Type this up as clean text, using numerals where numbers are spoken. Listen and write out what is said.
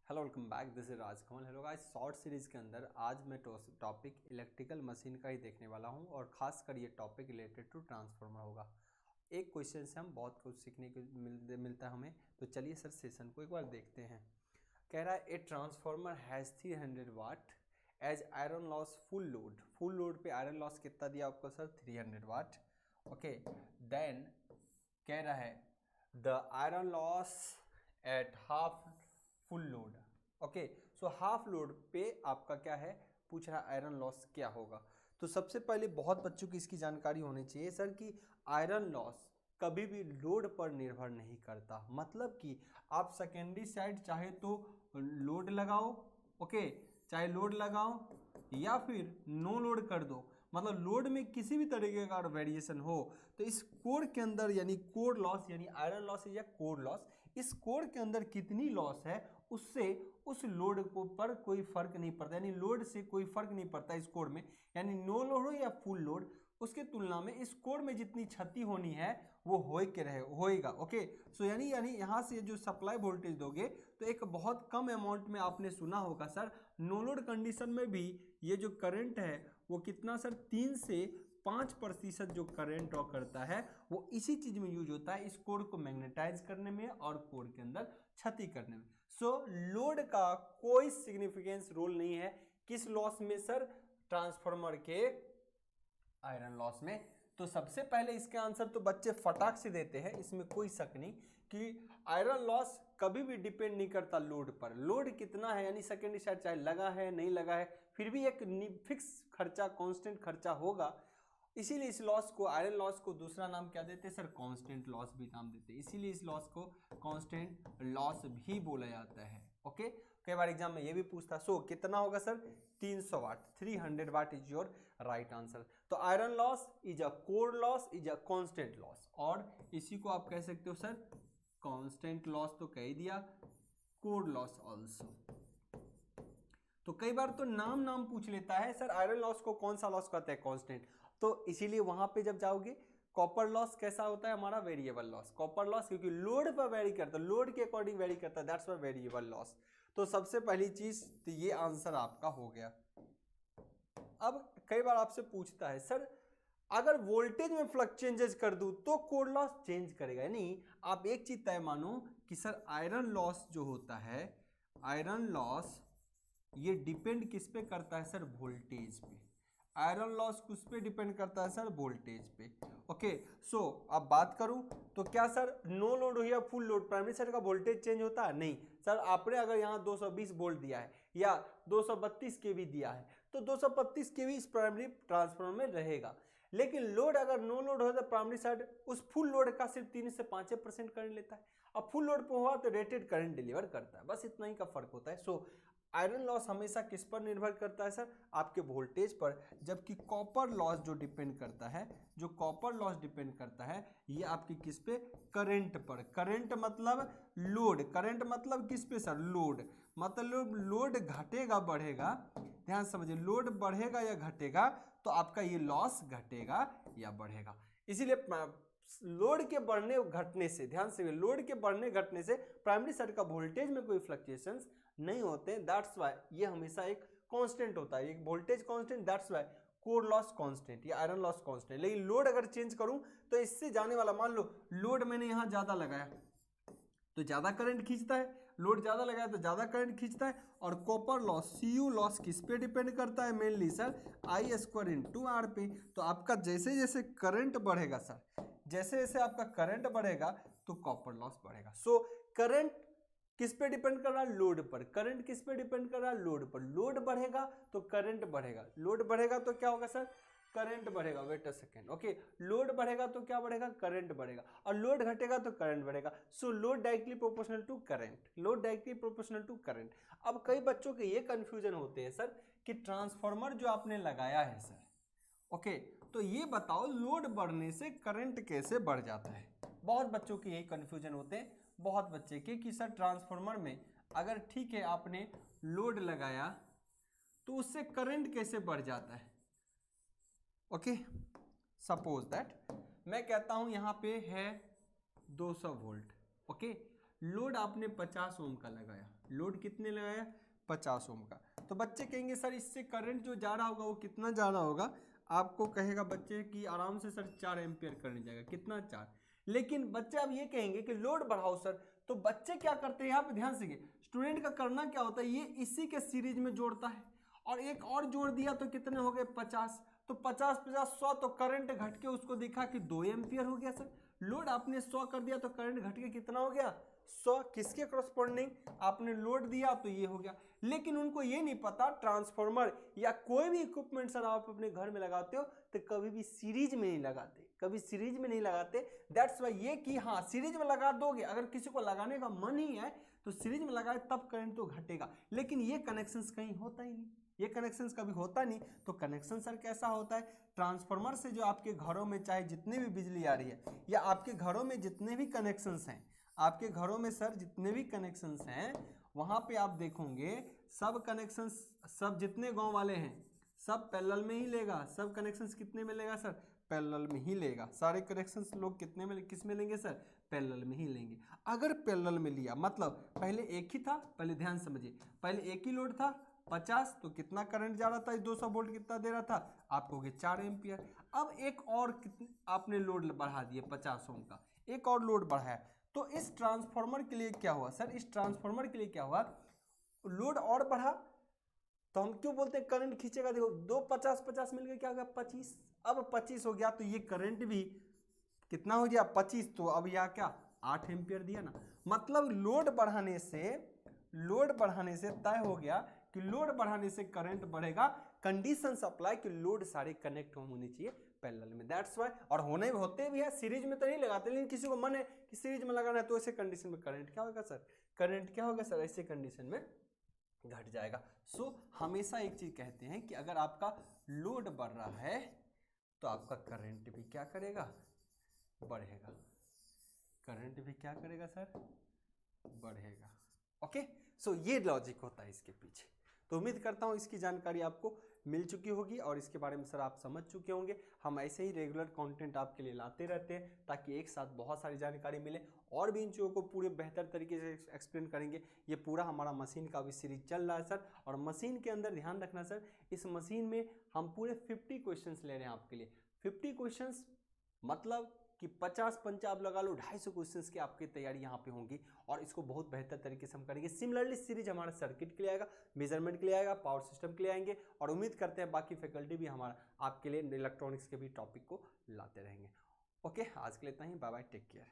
Hello welcome back, this is Rajkamal. Hello guys, short series के अंदर आज मैं टॉपिक इलेक्ट्रिकल मशीन का ही देखने वाला हूं और खासकर ये टॉपिक रिलेटेड टू ट्रांसफार्मर होगा। एक क्वेश्चन से हम बहुत कुछ सीखने को मिलता है हमें। तो चलिए सर सेशन को एक बार देखते हैं। कह रहा है a transformer has 300 watt as iron loss full load पे आयरन लॉस कितना दिया आपको सर? 300 वाट। ओके, देन कह रहा है the iron loss at half full load. Okay, so half load पे आपका क्या है, पूछ रहा है आयरन लॉस क्या होगा। तो सबसे पहले बहुत बच्चों की इसकी जानकारी होनी चाहिए सर कि आयरन लॉस कभी भी लोड पर निर्भर नहीं करता। मतलब कि आप सेकेंडरी साइड चाहे तो लोड लगाओ, ओके, चाहे लोड लगाओ या फिर नो लोड कर दो, मतलब लोड में किसी भी तरीके का वेरिएशन हो तो इस कोर के अंदर यानी कोर लॉस यानी आयरन लॉस या कोर लॉस, इस कोर के अंदर कितनी लॉस है उससे उस लोड को पर कोई फर्क नहीं पड़ता। यानी लोड से कोई फर्क नहीं पड़ता इस कोर में, यानी नो लोड हो या फुल लोड, उसके तुलना में इस कोर में जितनी क्षति होनी है वो होएगा। ओके, सो यानी यहाँ से जो सप्लाई वोल्टेज दोगे तो एक बहुत कम अमाउंट में, आपने सुना होगा सर नो लोड कंडीशन में भी ये जो करंट है वो कितना सर 3 से 5% जो करंट ड्रॉ करता है वो इसी चीज में यूज होता है, इस कोर को मैग्नेटाइज करने में और कोर के अंदर क्षति करने में। सो लोड का कोई सिग्निफिकेंस रोल नहीं है किस लॉस में सर? ट्रांसफार्मर के आयरन लॉस में। तो सबसे पहले इसके आंसर तो बच्चे फटाक से देते हैं, इसमें कोई शक नहीं कि आयरन लॉस कभी भी डिपेंड नहीं करता लोड पर। लोड कितना है यानी सेकेंडरी साइड चाहे लगा है नहीं लगा है फिर भी एक फिक्स खर्चा, कांस्टेंट खर्चा होगा। इसीलिए इस लॉस को, आयरन लॉस को दूसरा नाम क्या देते हैं सर? कांस्टेंट लॉस भी नाम देते हैं। इसीलिए इस लॉस को कांस्टेंट लॉस भी बोला जाता है। ओके, कई बार एग्जाम में ये भी पूछता। सो कितना होगा sir? 300 watt, 300 watt is your right answer. तो iron loss is a core loss, is a constant loss, और इसी को आप कह सकते हो सर कांस्टेंट लॉस तो कह ही दिया, कोर लॉस ऑल्सो। तो कई बार तो नाम पूछ लेता है सर आयरन लॉस को कौन सा लॉस कहते हैं? कांस्टेंट। तो इसीलिए वहां पे जब जाओगे, कॉपर लॉस कैसा होता है हमारा? Variable loss. कॉपर लॉस क्योंकि लोड पर वेरी करता है, लोड के अकॉर्डिंग वेरी करता है, दैट्स वाई वेरिएबल लॉस। तो सबसे पहली चीज तो ये आंसर आपका हो गया। अब कई बार आपसे पूछता है सर अगर वोल्टेज में फ्लक्स चेंजेस कर दूं तो कोर लॉस चेंज करेगा। यानी आप एक चीज तय मानो कि सर आयरन लॉस जो होता है, आयरन लॉस ये डिपेंड किस पे करता है सर? वोल्टेज पे। आयरन लॉस किस पे डिपेंड करता है सर? वोल्टेज पे। ओके, सो अब बात करूं तो क्या सर नो लोड हो या फुल लोड प्राइमरी साइड का वोल्टेज चेंज होता है? नहीं सर। आपने अगर यहां 220 वोल्ट दिया है या 232 केवी दिया है तो 232 केवी इस प्राइमरी ट्रांसफार्मर में रहेगा, लेकिन लोड अगर नो लोड हो तो प्राइमरी साइड उस फुल लोड का सिर्फ 3 से 5% करंट लेता है। अब फुल लोड पे हुआ तो रेटेड करंट डिलीवर करता है, बस इतना ही का फर्क होता है। सो आयरन लॉस हमेशा किस पर निर्भर करता है सर? आपके वोल्टेज पर। जबकि कॉपर लॉस जो डिपेंड करता है, जो कॉपर लॉस डिपेंड करता है ये आपकी किस पे? करंट पर। करंट मतलब लोड, करंट मतलब किस पे सर? लोड। मतलब लोड घटेगा बढ़ेगा, ध्यान समझिए, लोड बढ़ेगा या घटेगा तो आपका ये लॉस घटेगा या बढ़ेगा। इसीलिए लोड के बढ़ने घटने से, ध्यान से, लोड के बढ़ने घटने से प्राइमरी साइड का वोल्टेज में कोई फ्लक्चुएशंस नहीं होते। दैट्स वाई ये हमेशा एक कांस्टेंट होता है, एक voltage constant, that's why core loss constant या आयरन लॉस कांस्टेंट। लेकिन लोड अगर चेंज करूं तो इससे जाने वाला, मान लो लोड मैंने यहां ज्यादा लगाया तो ज्यादा करंट खींचता है, लोड ज्यादा लगाया तो ज्यादा करंट खींचता है। और कॉपर लॉस, सीयू लॉस किस पे डिपेंड करता है? Mainly sir I square into R पे। तो आपका जैसे जैसे करंट बढ़ेगा सर, जैसे जैसे आपका करंट बढ़ेगा तो कॉपर लॉस बढ़ेगा। सो करंट किस पे डिपेंड कर रहा है? लोड पर। करंट किस पे डिपेंड कर रहा है? लोड पर। लोड बढ़ेगा तो करंट बढ़ेगा, लोड बढ़ेगा तो क्या होगा सर? करंट बढ़ेगा। Wait a second, okay, load बढ़ेगा तो क्या बढ़ेगा? करंट बढ़ेगा, और लोड घटेगा तो करंट बढ़ेगा। So load directly proportional to current, load directly proportional to current. अब कई बच्चों के ये कंफ्यूजन होते हैं सर कि ट्रांसफार्मर जो आपने लगाया है सर, ओके, तो ये बताओ लोड बढ़ने से करंट कैसे बढ़ जाता है? बहुत बच्चों के यही कंफ्यूजन होते हैं, बहुत बच्चे के, कि सर ट्रांसफार्मर में अगर ठीक है आपने लोड लगाया तो उससे करंट कैसे बढ़ जाता है? ओके, सपोज दैट मैं कहता हूं यहां पे है 200 वोल्ट, ओके, लोड आपने 50 ओम का लगाया, लोड कितने लगाया 50 ओम का। तो बच्चे कहेंगे सर इससे करंट जो जा रहा होगा वो कितना जा रहा होगा, आपको कहेगा बच्चे कि आराम से सर 4 एम्पियर करंट जाएगा, कितना 4। लेकिन बच्चे अब ये कहेंगे कि लोड बढ़ाओ सर, तो बच्चे क्या करते हैं यहाँ पे ध्यान से, स्टूडेंट का करना क्या होता है, ये इसी के सीरीज में जोड़ता है और एक और जोड़ दिया तो कितने हो गए 50, तो 50 50 100, तो करंट घट के उसको दिखा कि 2 एम्पियर हो गया सर। लोड आपने 100 कर दिया तो करंट घट के कितना हो गया 100, किसके करस्पॉन्डिंग आपने लोड दिया तो ये हो गया। लेकिन उनको ये नहीं पता ट्रांसफार्मर या कोई भी इक्विपमेंट सर आप अपने घर में लगाते हो तो कभी भी सीरीज में नहीं लगाते, कभी सीरीज में नहीं लगाते। दैट्स वाई ये कि हाँ सीरीज में लगा दोगे, अगर किसी को लगाने का मन ही है तो सीरीज में लगाए तब करंट तो घटेगा, लेकिन ये कनेक्शंस कहीं होता ही नहीं, ये कनेक्शंस कभी होता नहीं। तो कनेक्शन सर कैसा होता है, ट्रांसफार्मर से जो आपके घरों में चाहे जितने भी बिजली आ रही है या आपके घरों में जितने भी कनेक्शंस हैं, आपके घरों में सर जितने भी कनेक्शंस हैं वहां पे आप देखोगे सब कनेक्शंस, सब जितने गांव वाले हैं सब पैरेलल में ही लेगा, सब कनेक्शंस कितने में लेगा सर पैरेलल में ही लेगा, सारे कनेक्शंस लोग कितने में किस में लेंगे सर पैरेलल में ही लेंगे। अगर पैरेलल में लिया मतलब पहले एक ही था, पहले ध्यान समझिए, पहले एक ही लोड था 50, तो कितना करंट जा रहा था 200 वोल्ट कितना दे रहा था आपको 4 एम्पियर। अब एक और आपने लोड बढ़ा दिए 50 ओम का, एक और लोड बढ़ाया, तो इस ट्रांसफार्मर के लिए क्या हुआ सर, इस ट्रांसफार्मर के लिए क्या हुआ, लोड और बढ़ा तो हम क्यों बोलते हैं करंट खींचेगा, देखो 2 50 50 मिलकर क्या हो गया 25, अब 25 हो गया तो ये करंट भी कितना हो गया 25, तो अब यह क्या 8 एम्पियर दिया ना। मतलब लोड बढ़ाने से तय हो गया कि लोड बढ़ाने से करंट बढ़ेगा, कंडीशन अप्लाई कि लोड सारे कनेक्ट होने चाहिए पैरेलल में, दैट्स वाई। और होते भी है सीरीज में तो नहीं लगाते, लेकिन किसी को मन है कि सीरीज में लगाना है तो ऐसे कंडीशन में करंट क्या होगा सर, करंट क्या होगा सर ऐसे कंडीशन में घट जाएगा। सो हमेशा एक चीज कहते हैं कि अगर आपका लोड बढ़ रहा है तो आपका करंट भी क्या करेगा बढ़ेगा, करंट भी क्या करेगा सर बढ़ेगा। ओके, सो ये लॉजिक होता है इसके पीछे। तो उम्मीद करता हूँ इसकी जानकारी आपको मिल चुकी होगी और इसके बारे में सर आप समझ चुके होंगे। हम ऐसे ही रेगुलर कंटेंट आपके लिए लाते रहते हैं ताकि एक साथ बहुत सारी जानकारी मिले और भी इन चीज़ों को पूरे बेहतर तरीके से एक्सप्लेन करेंगे। ये पूरा हमारा मशीन का भी सीरीज चल रहा है सर, और मशीन के अंदर ध्यान रखना सर, इस मशीन में हम पूरे 50 क्वेश्चंस ले रहे हैं आपके लिए। 50 क्वेश्चंस मतलब कि 50 पंचा आप लगा लो 250 क्वेश्चंस की आपकी तैयारी यहाँ पे होंगी और इसको बहुत बेहतर तरीके से हम करेंगे। सिमिलरली सीरीज हमारा सर्किट के लिए आएगा, मेजरमेंट के लिए आएगा, पावर सिस्टम के लिए आएंगे और उम्मीद करते हैं बाकी फैकल्टी भी हमारा आपके लिए इलेक्ट्रॉनिक्स के भी टॉपिक को लाते रहेंगे। ओके, आज के लिए इतना ही, बाय बाय, टेक केयर।